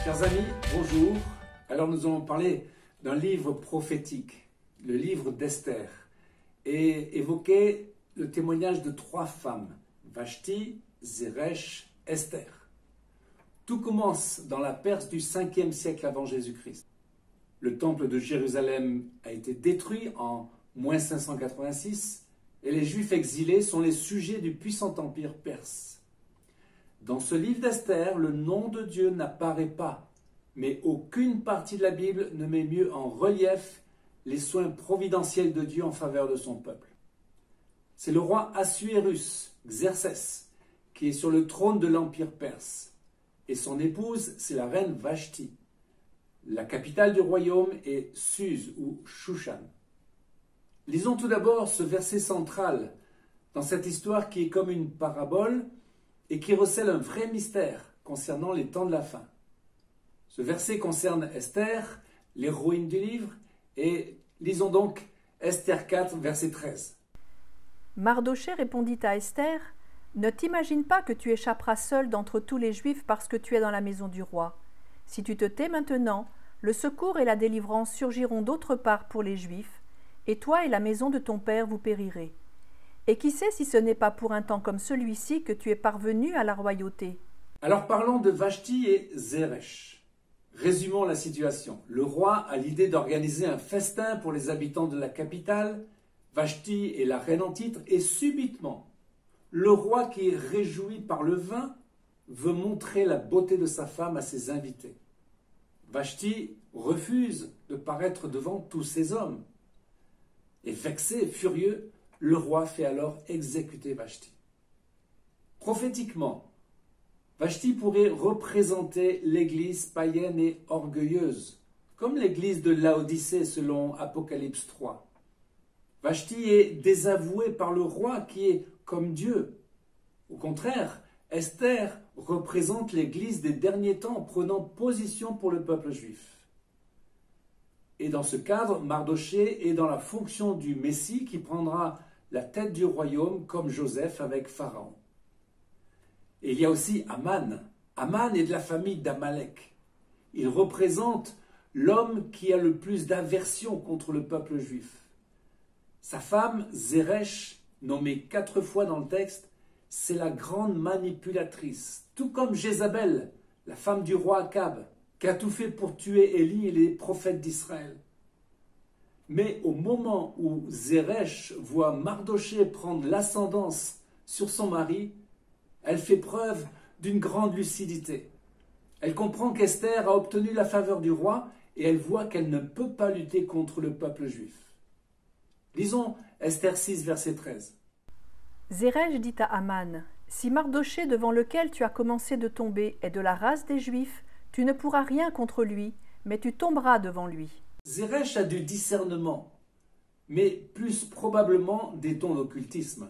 Chers amis, bonjour. Alors nous allons parler d'un livre prophétique, le livre d'Esther, et évoquer le témoignage de 3 femmes, Vashti, Zeresh, Esther. Tout commence dans la Perse du 5e siècle avant Jésus-Christ. Le temple de Jérusalem a été détruit en -586 et les Juifs exilés sont les sujets du puissant empire perse. Dans ce livre d'Esther, le nom de Dieu n'apparaît pas, mais aucune partie de la Bible ne met mieux en relief les soins providentiels de Dieu en faveur de son peuple. C'est le roi Assuérus, Xerxès, qui est sur le trône de l'empire perse, et son épouse, c'est la reine Vashti. La capitale du royaume est Suse ou Shushan. Lisons tout d'abord ce verset central dans cette histoire qui est comme une parabole et qui recèle un vrai mystère concernant les temps de la fin. Ce verset concerne Esther, l'héroïne du livre, et lisons donc Esther 4, verset 13. Mardochée répondit à Esther, « Ne t'imagine pas que tu échapperas seule d'entre tous les Juifs parce que tu es dans la maison du roi. Si tu te tais maintenant, le secours et la délivrance surgiront d'autre part pour les Juifs, et toi et la maison de ton père vous périrez. Et qui sait si ce n'est pas pour un temps comme celui-ci que tu es parvenu à la royauté. » Alors parlons de Vashti et Zeresh. Résumons la situation. Le roi a l'idée d'organiser un festin pour les habitants de la capitale. Vashti est la reine en titre et subitement, le roi qui est réjoui par le vin veut montrer la beauté de sa femme à ses invités. Vashti refuse de paraître devant tous ces hommes. Et vexé, furieux, le roi fait alors exécuter Vashti. Prophétiquement, Vashti pourrait représenter l'église païenne et orgueilleuse, comme l'église de Laodicée selon Apocalypse 3. Vashti est désavouée par le roi qui est comme Dieu. Au contraire, Esther représente l'église des derniers temps prenant position pour le peuple juif. Et dans ce cadre, Mardochée est dans la fonction du Messie qui prendra la tête du royaume comme Joseph avec Pharaon. Et il y a aussi Aman. Aman est de la famille d'Amalek. Il représente l'homme qui a le plus d'aversion contre le peuple juif. Sa femme, Zeresh, nommée 4 fois dans le texte, c'est la grande manipulatrice, tout comme Jézabel, la femme du roi Akab, qui a tout fait pour tuer Élie et les prophètes d'Israël. Mais au moment où Zeresh voit Mardochée prendre l'ascendance sur son mari, elle fait preuve d'une grande lucidité. Elle comprend qu'Esther a obtenu la faveur du roi et elle voit qu'elle ne peut pas lutter contre le peuple juif. Lisons Esther 6, verset 13. Zeresh dit à Aman, « Si Mardochée devant lequel tu as commencé de tomber est de la race des Juifs, tu ne pourras rien contre lui, mais tu tomberas devant lui. » Zeresh a du discernement, mais plus probablement des dons d'occultisme.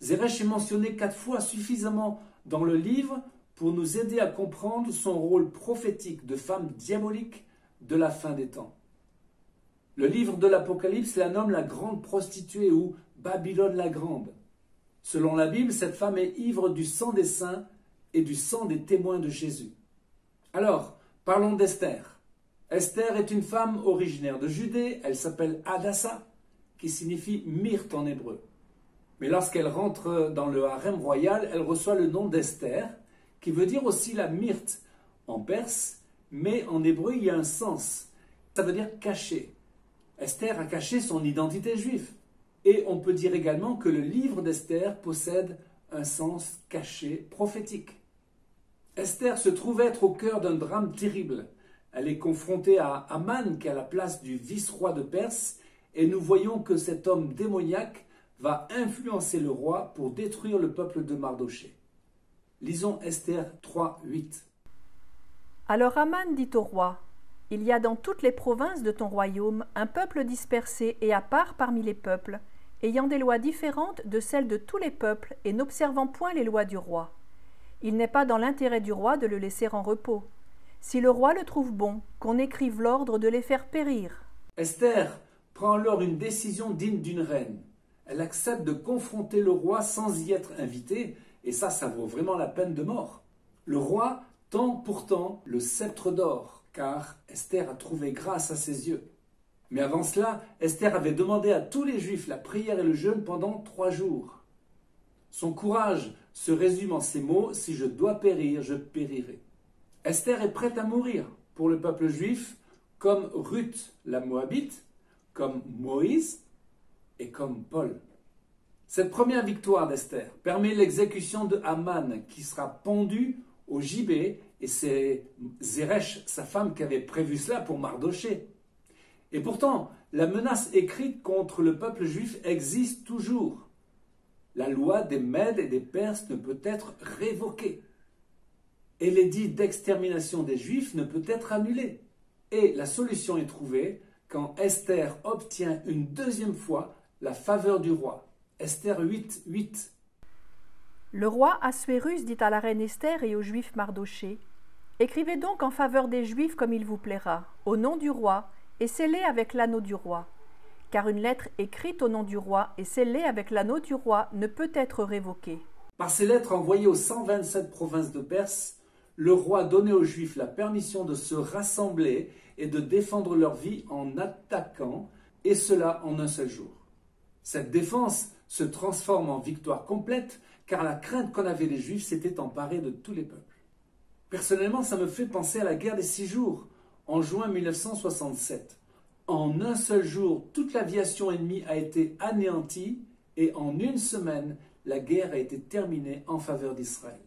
Zeresh est mentionné 4 fois suffisamment dans le livre pour nous aider à comprendre son rôle prophétique de femme diabolique de la fin des temps. Le livre de l'Apocalypse la nomme la grande prostituée ou Babylone la grande. Selon la Bible, cette femme est ivre du sang des saints et du sang des témoins de Jésus. Alors, parlons d'Esther. Esther est une femme originaire de Judée, elle s'appelle Hadassa, qui signifie myrte en hébreu. Mais lorsqu'elle rentre dans le harem royal, elle reçoit le nom d'Esther, qui veut dire aussi la myrte en perse, mais en hébreu il y a un sens, ça veut dire caché. Esther a caché son identité juive. Et on peut dire également que le livre d'Esther possède un sens caché prophétique. Esther se trouve être au cœur d'un drame terrible. Elle est confrontée à Aman, qui est à la place du vice-roi de Perse, et nous voyons que cet homme démoniaque va influencer le roi pour détruire le peuple de Mardochée. Lisons Esther 3, 8. Alors Aman dit au roi, « Il y a dans toutes les provinces de ton royaume un peuple dispersé et à part parmi les peuples, ayant des lois différentes de celles de tous les peuples et n'observant point les lois du roi. Il n'est pas dans l'intérêt du roi de le laisser en repos. Si le roi le trouve bon, qu'on écrive l'ordre de les faire périr. » Esther prend alors une décision digne d'une reine. Elle accepte de confronter le roi sans y être invitée, et ça vaut vraiment la peine de mort. Le roi tend pourtant le sceptre d'or, car Esther a trouvé grâce à ses yeux. Mais avant cela, Esther avait demandé à tous les Juifs la prière et le jeûne pendant 3 jours. Son courage se résume en ces mots: « Si je dois périr, je périrai ». Esther est prête à mourir pour le peuple juif, comme Ruth la Moabite, comme Moïse et comme Paul. Cette première victoire d'Esther permet l'exécution de Haman, qui sera pendu au gibet, et c'est Zeresh, sa femme, qui avait prévu cela pour Mardoché. Et pourtant, la menace écrite contre le peuple juif existe toujours. La loi des Mèdes et des Perses ne peut être révoquée. Et l'édit d'extermination des Juifs ne peut être annulé. Et la solution est trouvée quand Esther obtient une deuxième fois la faveur du roi. Esther 8, 8. Le roi Assuérus dit à la reine Esther et au juif Mardoché: « Écrivez donc en faveur des Juifs comme il vous plaira, au nom du roi, et scellez avec l'anneau du roi. Car une lettre écrite au nom du roi et scellée avec l'anneau du roi ne peut être révoquée. » Par ces lettres envoyées aux 127 provinces de Perse, le roi donnait aux Juifs la permission de se rassembler et de défendre leur vie en attaquant, et cela en un seul jour. Cette défense se transforme en victoire complète, car la crainte qu'en avaient les Juifs s'était emparée de tous les peuples. Personnellement, ça me fait penser à la guerre des 6 jours, en juin 1967. En un seul jour, toute l'aviation ennemie a été anéantie, et en une semaine, la guerre a été terminée en faveur d'Israël.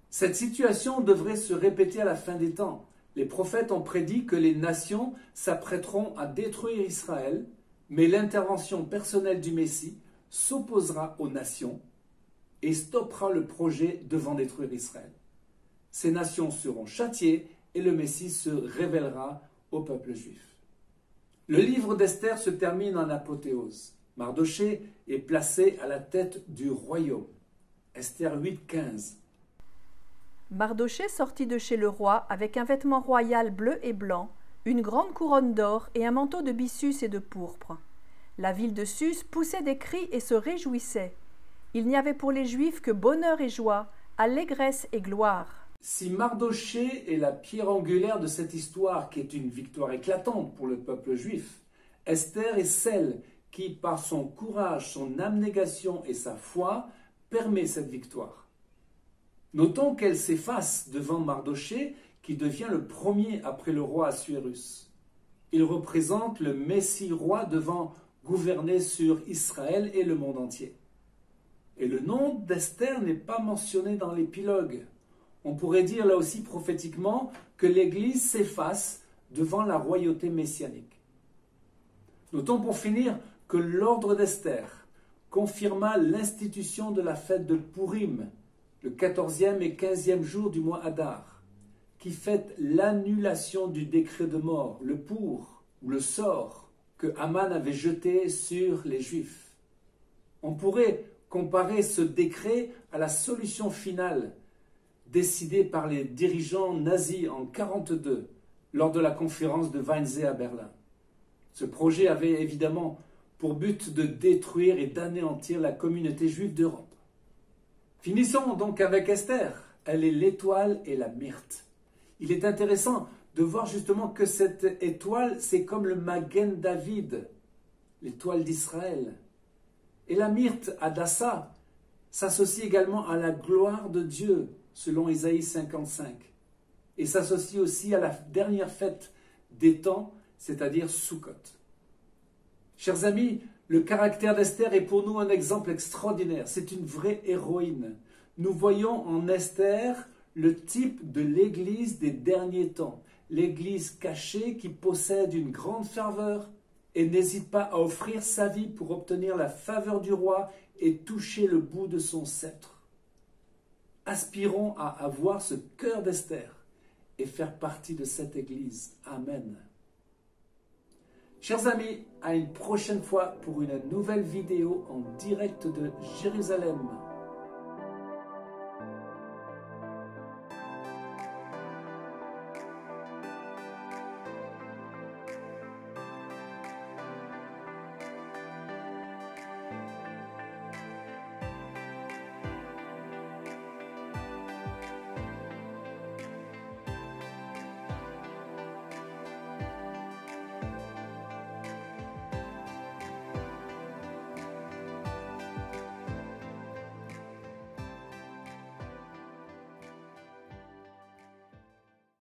Cette situation devrait se répéter à la fin des temps. Les prophètes ont prédit que les nations s'apprêteront à détruire Israël, mais l'intervention personnelle du Messie s'opposera aux nations et stoppera le projet devant détruire Israël. Ces nations seront châtiées et le Messie se révélera au peuple juif. Le livre d'Esther se termine en apothéose. Mardoché est placé à la tête du royaume. Esther 8, 15. Mardoché sortit de chez le roi avec un vêtement royal bleu et blanc, une grande couronne d'or et un manteau de byssus et de pourpre. La ville de Sus poussait des cris et se réjouissait. Il n'y avait pour les Juifs que bonheur et joie, allégresse et gloire. Si Mardoché est la pierre angulaire de cette histoire, qui est une victoire éclatante pour le peuple juif, Esther est celle qui, par son courage, son abnégation et sa foi, permet cette victoire. Notons qu'elle s'efface devant Mardoché, qui devient le premier après le roi Assuérus. Il représente le Messie roi devant gouverner sur Israël et le monde entier. Et le nom d'Esther n'est pas mentionné dans l'épilogue. On pourrait dire là aussi prophétiquement que l'Église s'efface devant la royauté messianique. Notons pour finir que l'ordre d'Esther confirma l'institution de la fête de Pourim, le 14e et 15e jour du mois Adar, qui fête l'annulation du décret de mort, le pour ou le sort que Haman avait jeté sur les Juifs. On pourrait comparer ce décret à la solution finale décidée par les dirigeants nazis en 1942 lors de la conférence de Wannsee à Berlin. Ce projet avait évidemment pour but de détruire et d'anéantir la communauté juive d'Europe. Finissons donc avec Esther. Elle est l'étoile et la myrte. Il est intéressant de voir justement que cette étoile, c'est comme le Magen David, l'étoile d'Israël. Et la myrte, Hadassah, s'associe également à la gloire de Dieu, selon Isaïe 55. Et s'associe aussi à la dernière fête des temps, c'est-à-dire Sukkot. Chers amis, le caractère d'Esther est pour nous un exemple extraordinaire. C'est une vraie héroïne. Nous voyons en Esther le type de l'Église des derniers temps. L'Église cachée qui possède une grande ferveur et n'hésite pas à offrir sa vie pour obtenir la faveur du roi et toucher le bout de son sceptre. Aspirons à avoir ce cœur d'Esther et faire partie de cette Église. Amen. Chers amis, à une prochaine fois pour une nouvelle vidéo en direct de Jérusalem.